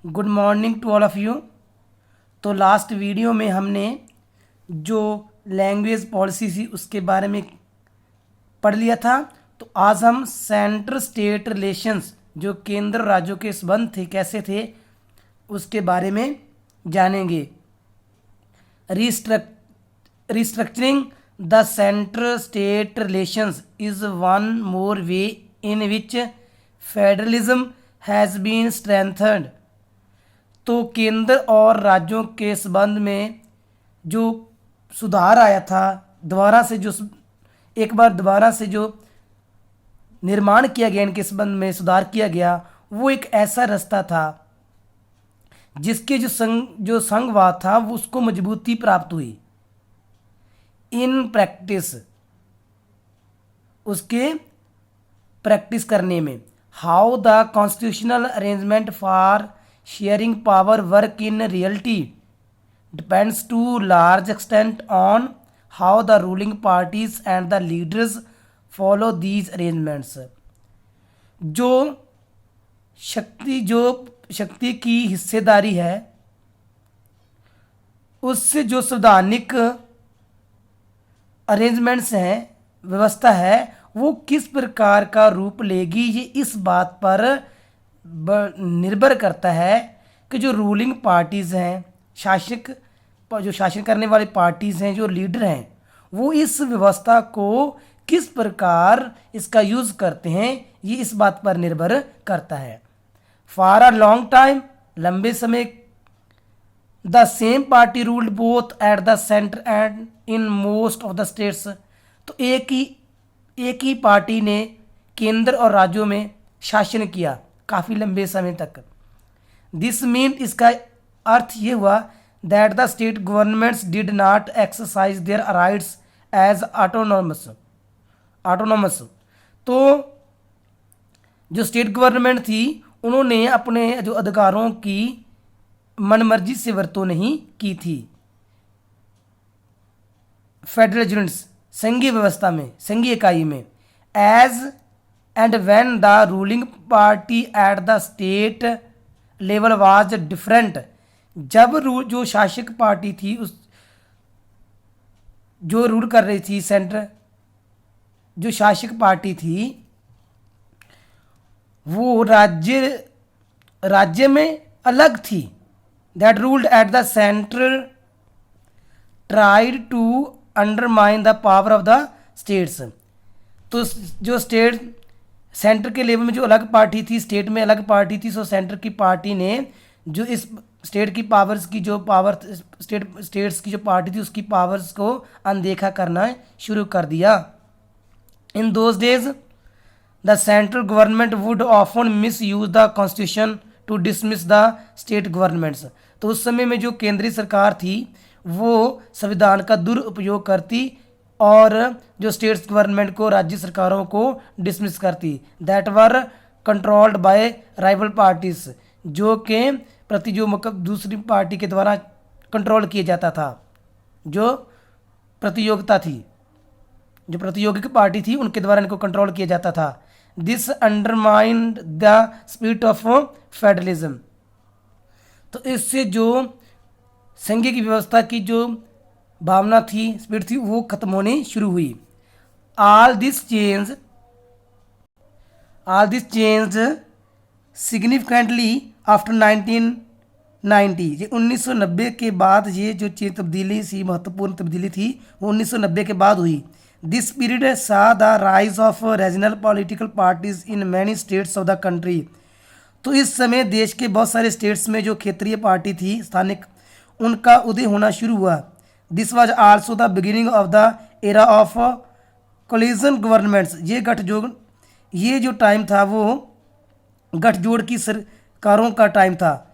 Good morning to all of you. तो last video में हमने जो लैंग्वेज पॉलिसी थी उसके बारे में पढ़ लिया था। तो आज हम सेंटर स्टेट रिलेशंस जो केंद्र राज्यों के संबंध थे कैसे थे उसके बारे में जानेंगे। Restructuring the centre state relations is one more way in which federalism has been strengthened. तो केंद्र और राज्यों के संबंध में जो सुधार आया था, दोबारा से जो निर्माण किया गया, इनके संबंध में सुधार किया गया, वो एक ऐसा रास्ता था जिसके जो संघवाद था वो उसको मजबूती प्राप्त हुई। इन प्रैक्टिस उसके प्रैक्टिस करने में how the constitutional arrangement for sharing power work in reality depends to large extent on how the ruling parties and the leaders follow these arrangements. जो शक्ति की हिस्सेदारी है उससे जो संवैधानिक अरेंजमेंट्स हैं, व्यवस्था है, वो किस प्रकार का रूप लेगी, ये इस बात पर निर्भर करता है कि जो रूलिंग पार्टीज़ हैं, जो शासन करने वाली पार्टीज़ हैं, जो लीडर हैं, वो इस व्यवस्था को किस प्रकार इसका यूज़ करते हैं, ये इस बात पर निर्भर करता है। फॉर अ लॉन्ग टाइम, लंबे समय the same party ruled both at the centre and in most of the states. तो एक ही पार्टी ने केंद्र और राज्यों में शासन किया काफ़ी लंबे समय तक। दिस मीन, इसका अर्थ ये हुआ that the state governments did not exercise their rights as autonomous. तो जो स्टेट गवर्नमेंट थी उन्होंने अपने जो अधिकारों की मनमर्जी से वर्तों नहीं की थी। फेडरल यूनिट्स, संघीय व्यवस्था में, संघीय इकाई में, as and when the ruling party at the state level was different. जब जो शासक पार्टी थी जो रूल कर रही थी, सेंटर जो शासक पार्टी थी वो राज्य में अलग थी। That ruled at the central tried to undermine the power of the states. तो जो सेंटर के लेवल में जो अलग पार्टी थी, स्टेट में अलग पार्टी थी, सो सेंटर की पार्टी ने जो इस स्टेट की पावर्स की जो पावर स्टेट्स की जो पार्टी थी उसकी पावर्स को अनदेखा करना शुरू कर दिया। In those days the central government would often misuse the constitution to dismiss the state governments. तो उस समय में जो केंद्रीय सरकार थी वो संविधान का दुरुपयोग करती और जो स्टेट्स गवर्नमेंट को, राज्य सरकारों को डिसमिस करती। That were controlled by rival parties, जो के प्रति जो दूसरी पार्टी के द्वारा कंट्रोल किया जाता था। जो प्रतियोगिक पार्टी थी उनके द्वारा इनको कंट्रोल किया जाता था। This undermined the spirit of federalism. तो इससे जो संघीय की व्यवस्था की जो भावना थी, स्पिरिट थी, वो खत्म होनी शुरू हुई। All this change significantly after 1990। ये 1990 के बाद ये जो तब्दीली सी, महत्वपूर्ण तब्दीली थी, वो 1990 के बाद हुई। दिस पीरियड सा the rise of regional political parties in many states of the country. तो इस समय देश के बहुत सारे स्टेट्स में जो क्षेत्रीय पार्टी थी, स्थानिक, उनका उदय होना शुरू हुआ। This was also the beginning of the era of collision governments. ये जो टाइम था वो गठजोड़ की सरकारों का टाइम था।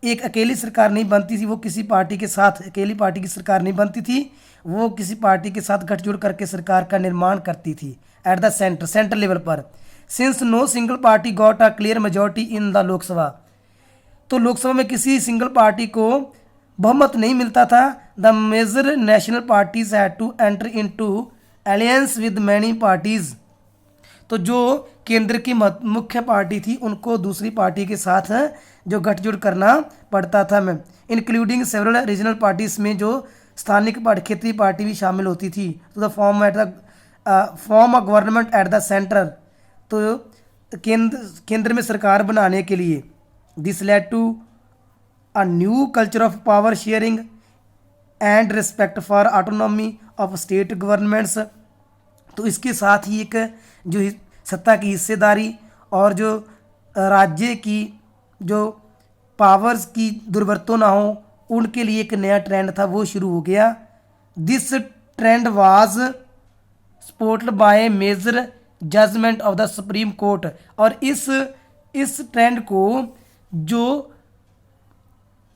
एक अकेली सरकार नहीं बनती थी, वो किसी पार्टी के साथ, अकेली पार्टी की सरकार नहीं बनती थी, वो किसी पार्टी के साथ गठजोड़ करके सरकार का निर्माण करती थी एट द सेंटर लेवल पर। Since no single party got a clear majority in the Lok Sabha. तो लोकसभा में किसी सिंगल पार्टी को बहुमत नहीं मिलता था। The major national parties had to enter into alliance with many parties. तो जो केंद्र की मुख्य पार्टी थी उनको दूसरी पार्टी के साथ जो गठजोड़ करना पड़ता था में, इंक्लूडिंग सेवरल रीजनल पार्टीज में जो स्थानिक क्षेत्रीय पार्टी भी शामिल होती थी। तो the form a government at the centre, तो केंद्र में सरकार बनाने के लिए। This led to a new culture of power sharing and respect for autonomy of state governments. तो इसके साथ ही एक जो सत्ता की हिस्सेदारी और जो राज्य की जो पावर्स की दुर्वर्तों ना हो उनके लिए एक नया ट्रेंड था वो शुरू हो गया। This trend was supported by major judgment of the Supreme Court. और इस ट्रेंड को जो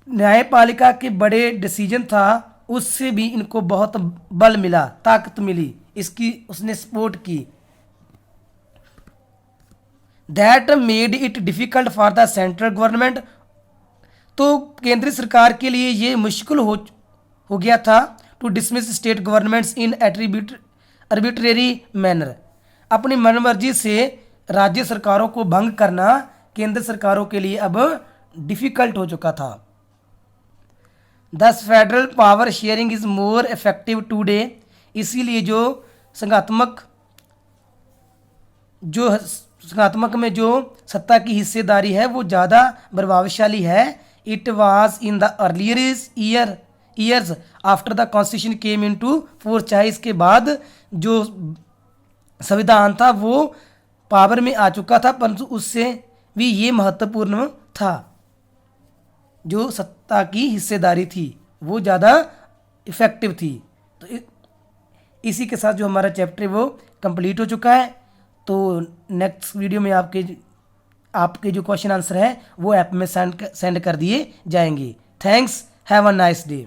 न्यायपालिका के बड़े डिसीजन था उससे भी इनको बहुत बल मिला, ताकत मिली, इसकी उसने सपोर्ट की। That made it difficult for the central government, तो केंद्रीय सरकार के लिए ये मुश्किल हो गया था to dismiss state governments in arbitrary manner, अपनी मनमर्जी से राज्य सरकारों को भंग करना केंद्र सरकारों के लिए अब डिफिकल्ट हो चुका था। दस federal power sharing is more effective today, इसीलिए जो संघात्मक में जो सत्ता की हिस्सेदारी है वो ज़्यादा प्रभावशाली है। It was in the earlier years after the constitution came into force, चाहे इसके बाद जो संविधान था वो पावर में आ चुका था, परंतु उससे भी ये महत्वपूर्ण था, जो सत्ता की हिस्सेदारी थी वो ज़्यादा इफेक्टिव थी। तो इसी के साथ जो हमारा चैप्टर वो कंप्लीट हो चुका है। तो नेक्स्ट वीडियो में आपके जो क्वेश्चन आंसर है वो ऐप में सेंड कर दिए जाएंगे। Thanks, have a nice day.